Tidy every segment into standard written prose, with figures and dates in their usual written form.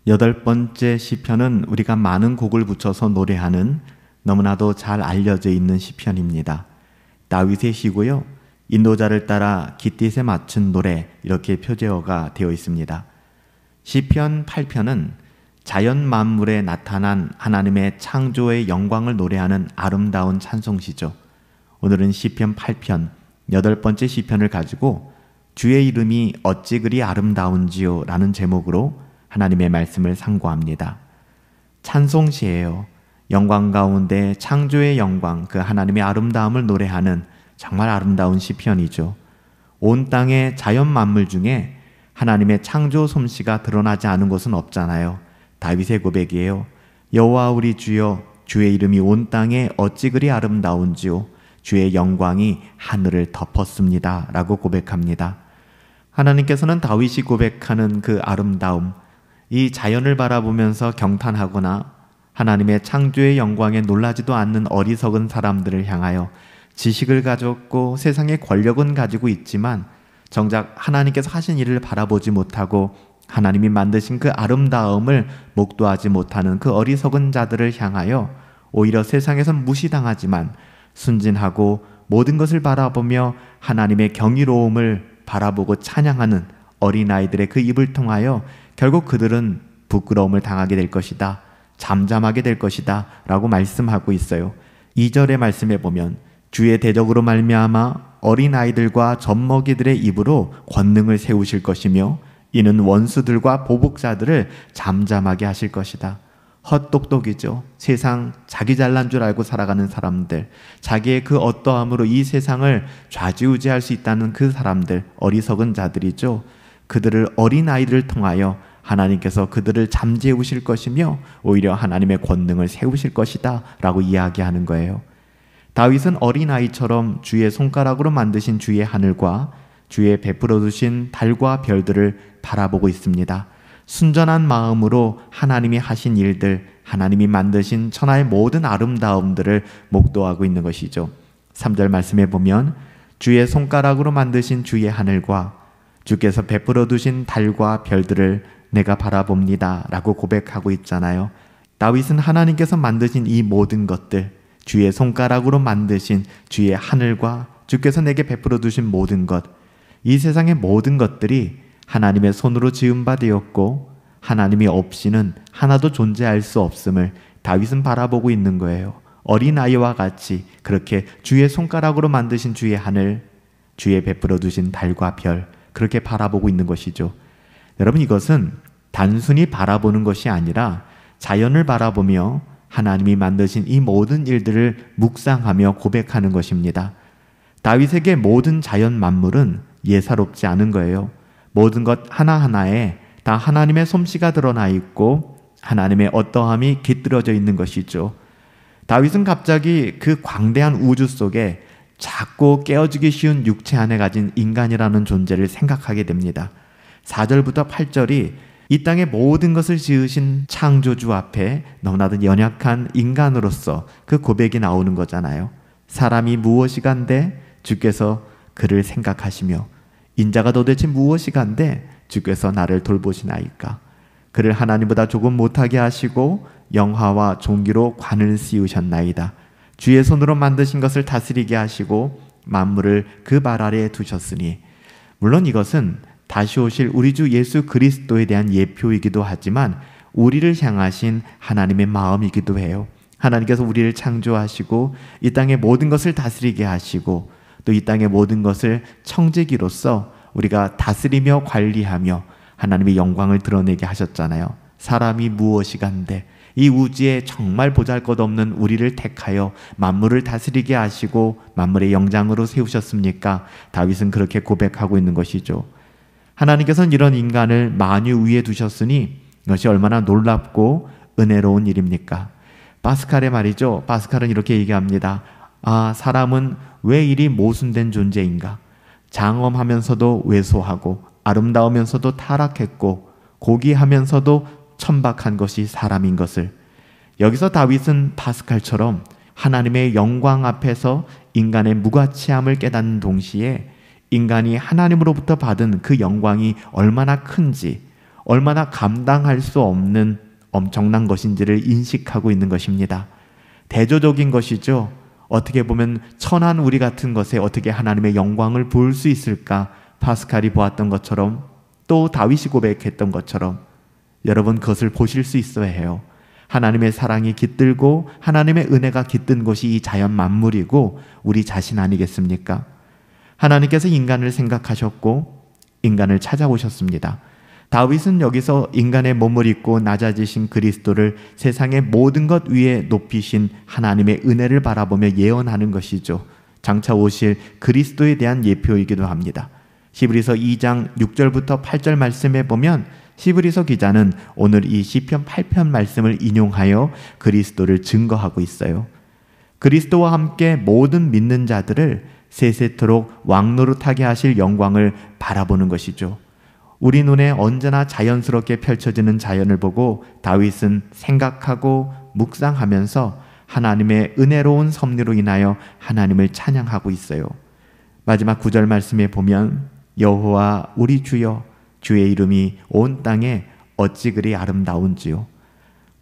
8번째 시편은 우리가 많은 곡을 붙여서 노래하는 너무나도 잘 알려져 있는 시편입니다. 다윗의 시고요. 인도자를 따라 깃딧에 맞춘 노래, 이렇게 표제어가 되어 있습니다. 시편 8편은 자연 만물에 나타난 하나님의 창조의 영광을 노래하는 아름다운 찬송시죠. 오늘은 시편 8편 8번째 시편을 가지고 주의 이름이 어찌 그리 아름다운지요 라는 제목으로 하나님의 말씀을 상고합니다. 찬송시예요. 영광 가운데 창조의 영광, 그 하나님의 아름다움을 노래하는 정말 아름다운 시편이죠. 온 땅의 자연 만물 중에 하나님의 창조 솜씨가 드러나지 않은 곳은 없잖아요. 다윗의 고백이에요. 여호와 우리 주여, 주의 이름이 온 땅에 어찌 그리 아름다운지요, 주의 영광이 하늘을 덮었습니다 라고 고백합니다. 하나님께서는 다윗이 고백하는 그 아름다움, 이 자연을 바라보면서 경탄하거나 하나님의 창조의 영광에 놀라지도 않는 어리석은 사람들을 향하여 지식을 가졌고 세상의 권력은 가지고 있지만 정작 하나님께서 하신 일을 바라보지 못하고 하나님이 만드신 그 아름다움을 목도하지 못하는 그 어리석은 자들을 향하여 오히려 세상에선 무시당하지만 순진하고 모든 것을 바라보며 하나님의 경이로움을 바라보고 찬양하는 어린아이들의 그 입을 통하여 결국 그들은 부끄러움을 당하게 될 것이다, 잠잠하게 될 것이다 라고 말씀하고 있어요. 2절의 말씀에 보면 주의 대적으로 말미암아 어린아이들과 젖먹이들의 입으로 권능을 세우실 것이며 이는 원수들과 보복자들을 잠잠하게 하실 것이다. 헛똑똑이죠. 세상 자기 잘난 줄 알고 살아가는 사람들, 자기의 그 어떠함으로 이 세상을 좌지우지할 수 있다는 그 사람들, 어리석은 자들이죠. 그들을 어린아이들을 통하여 하나님께서 그들을 잠재우실 것이며 오히려 하나님의 권능을 세우실 것이다 라고 이야기하는 거예요. 다윗은 어린아이처럼 주의 손가락으로 만드신 주의 하늘과 주의 베풀어 두신 달과 별들을 바라보고 있습니다. 순전한 마음으로 하나님이 하신 일들, 하나님이 만드신 천하의 모든 아름다움들을 목도하고 있는 것이죠. 3절 말씀에 보면 주의 손가락으로 만드신 주의 하늘과 주께서 베풀어 두신 달과 별들을 내가 바라봅니다 라고 고백하고 있잖아요. 다윗은 하나님께서 만드신 이 모든 것들, 주의 손가락으로 만드신 주의 하늘과 주께서 내게 베풀어 두신 모든 것, 이 세상의 모든 것들이 하나님의 손으로 지은 바 되었고 하나님이 없이는 하나도 존재할 수 없음을 다윗은 바라보고 있는 거예요. 어린아이와 같이 그렇게 주의 손가락으로 만드신 주의 하늘, 주의 베풀어 두신 달과 별, 그렇게 바라보고 있는 것이죠. 여러분, 이것은 단순히 바라보는 것이 아니라 자연을 바라보며 하나님이 만드신 이 모든 일들을 묵상하며 고백하는 것입니다. 다윗에게 모든 자연 만물은 예사롭지 않은 거예요. 모든 것 하나하나에 다 하나님의 솜씨가 드러나 있고 하나님의 어떠함이 깃들어져 있는 것이죠. 다윗은 갑자기 그 광대한 우주 속에 작고 깨어지기 쉬운 육체 안에 가진 인간이라는 존재를 생각하게 됩니다. 4절부터 8절이 이 땅의 모든 것을 지으신 창조주 앞에 너무나도 연약한 인간으로서 그 고백이 나오는 거잖아요. 사람이 무엇이간데 주께서 그를 생각하시며 인자가 도대체 무엇이간데 주께서 나를 돌보시나이까. 그를 하나님보다 조금 못하게 하시고 영화와 종기로 관을 씌우셨나이다. 주의 손으로 만드신 것을 다스리게 하시고 만물을 그 발 아래에 두셨으니. 물론 이것은 다시 오실 우리 주 예수 그리스도에 대한 예표이기도 하지만 우리를 향하신 하나님의 마음이기도 해요. 하나님께서 우리를 창조하시고 이 땅의 모든 것을 다스리게 하시고 또 이 땅의 모든 것을 청지기로서 우리가 다스리며 관리하며 하나님의 영광을 드러내게 하셨잖아요. 사람이 무엇이간데 이 우주에 정말 보잘것없는 우리를 택하여 만물을 다스리게 하시고 만물의 영장으로 세우셨습니까? 다윗은 그렇게 고백하고 있는 것이죠. 하나님께서는 이런 인간을 만유 위에 두셨으니 이것이 얼마나 놀랍고 은혜로운 일입니까? 파스칼의 말이죠. 파스칼은 이렇게 얘기합니다. 아, 사람은 왜 이리 모순된 존재인가? 장엄하면서도 왜소하고 아름다우면서도 타락했고 고귀하면서도 천박한 것이 사람인 것을. 여기서 다윗은 파스칼처럼 하나님의 영광 앞에서 인간의 무가치함을 깨닫는 동시에 인간이 하나님으로부터 받은 그 영광이 얼마나 큰지, 얼마나 감당할 수 없는 엄청난 것인지를 인식하고 있는 것입니다. 대조적인 것이죠. 어떻게 보면 천한 우리 같은 것에 어떻게 하나님의 영광을 볼 수 있을까? 파스칼이 보았던 것처럼, 또 다윗이 고백했던 것처럼 여러분 그것을 보실 수 있어야 해요. 하나님의 사랑이 깃들고 하나님의 은혜가 깃든 것이 이 자연 만물이고 우리 자신 아니겠습니까? 하나님께서 인간을 생각하셨고 인간을 찾아오셨습니다. 다윗은 여기서 인간의 몸을 입고 낮아지신 그리스도를 세상의 모든 것 위에 높이신 하나님의 은혜를 바라보며 예언하는 것이죠. 장차 오실 그리스도에 대한 예표이기도 합니다. 히브리서 2장 6절부터 8절 말씀에 보면 히브리서 기자는 오늘 이 시편 8편 말씀을 인용하여 그리스도를 증거하고 있어요. 그리스도와 함께 모든 믿는 자들을 세세토록 왕노릇하게 하실 영광을 바라보는 것이죠. 우리 눈에 언제나 자연스럽게 펼쳐지는 자연을 보고 다윗은 생각하고 묵상하면서 하나님의 은혜로운 섭리로 인하여 하나님을 찬양하고 있어요. 마지막 9절 말씀에 보면 여호와 우리 주여 주의 이름이 온 땅에 어찌 그리 아름다운지요.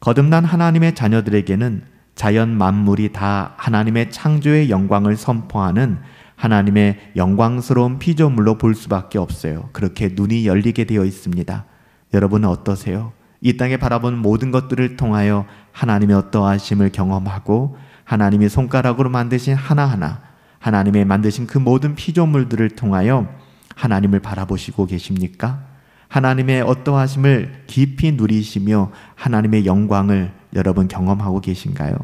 거듭난 하나님의 자녀들에게는 자연 만물이 다 하나님의 창조의 영광을 선포하는 하나님의 영광스러운 피조물로 볼 수밖에 없어요. 그렇게 눈이 열리게 되어 있습니다. 여러분은 어떠세요? 이 땅에 바라본 모든 것들을 통하여 하나님의 어떠하심을 경험하고 하나님이 손가락으로 만드신 하나하나, 하나님의 만드신 그 모든 피조물들을 통하여 하나님을 바라보시고 계십니까? 하나님의 어떠하심을 깊이 누리시며 하나님의 영광을 여러분 경험하고 계신가요?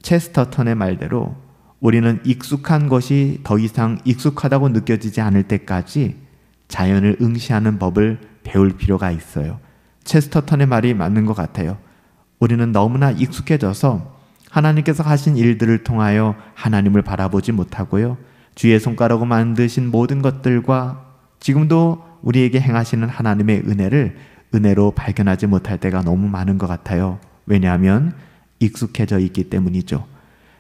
체스터턴의 말대로 우리는 익숙한 것이 더 이상 익숙하다고 느껴지지 않을 때까지 자연을 응시하는 법을 배울 필요가 있어요. 체스터턴의 말이 맞는 것 같아요. 우리는 너무나 익숙해져서 하나님께서 하신 일들을 통하여 하나님을 바라보지 못하고요. 주의 손가락으로 만드신 모든 것들과 지금도 우리에게 행하시는 하나님의 은혜로 발견하지 못할 때가 너무 많은 것 같아요. 왜냐하면 익숙해져 있기 때문이죠.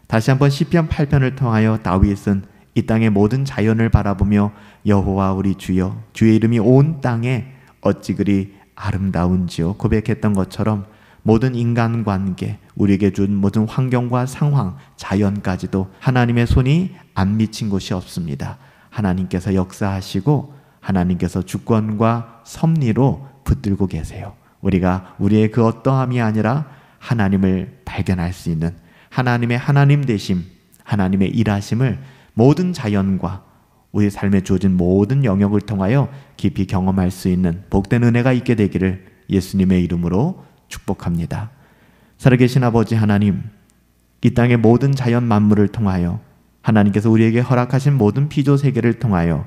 다시 한번 시편 8편을 통하여 다윗은 이 땅의 모든 자연을 바라보며 여호와 우리 주여 주의 이름이 온 땅에 어찌 그리 아름다운지요 고백했던 것처럼 모든 인간관계, 우리에게 준 모든 환경과 상황, 자연까지도 하나님의 손이 안 미친 곳이 없습니다. 하나님께서 역사하시고 하나님께서 주권과 섭리로 붙들고 계세요. 우리가 우리의 그 어떠함이 아니라 하나님을 발견할 수 있는 하나님의 하나님 되심, 하나님의 일하심을 모든 자연과 우리 삶에 주어진 모든 영역을 통하여 깊이 경험할 수 있는 복된 은혜가 있게 되기를 예수님의 이름으로 축복합니다. 살아계신 아버지 하나님, 이 땅의 모든 자연 만물을 통하여 하나님께서 우리에게 허락하신 모든 피조 세계를 통하여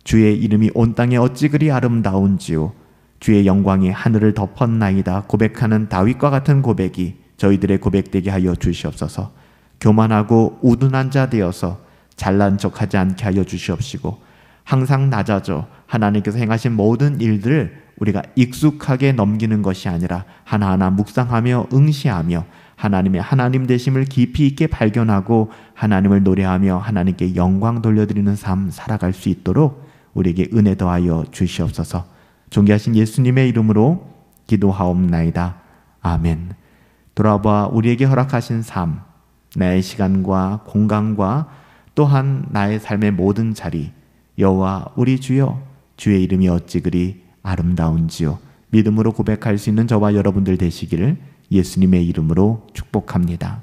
주의 이름이 온 땅에 어찌 그리 아름다운지요 주의 영광이 하늘을 덮었나이다 고백하는 다윗과 같은 고백이 저희들의 고백되게 하여 주시옵소서. 교만하고 우둔한 자 되어서 잘난 척하지 않게 하여 주시옵시고 항상 낮아져 하나님께서 행하신 모든 일들을 우리가 익숙하게 넘기는 것이 아니라 하나하나 묵상하며 응시하며 하나님의 하나님 되심을 깊이 있게 발견하고 하나님을 노래하며 하나님께 영광 돌려드리는 삶 살아갈 수 있도록 우리에게 은혜 더하여 주시옵소서. 존귀하신 예수님의 이름으로 기도하옵나이다. 아멘. 돌아봐 우리에게 허락하신 삶, 나의 시간과 공간과 또한 나의 삶의 모든 자리, 여호와 우리 주여 주의 이름이 어찌 그리 아름다운지요 믿음으로 고백할 수 있는 저와 여러분들 되시기를 예수님의 이름으로 축복합니다.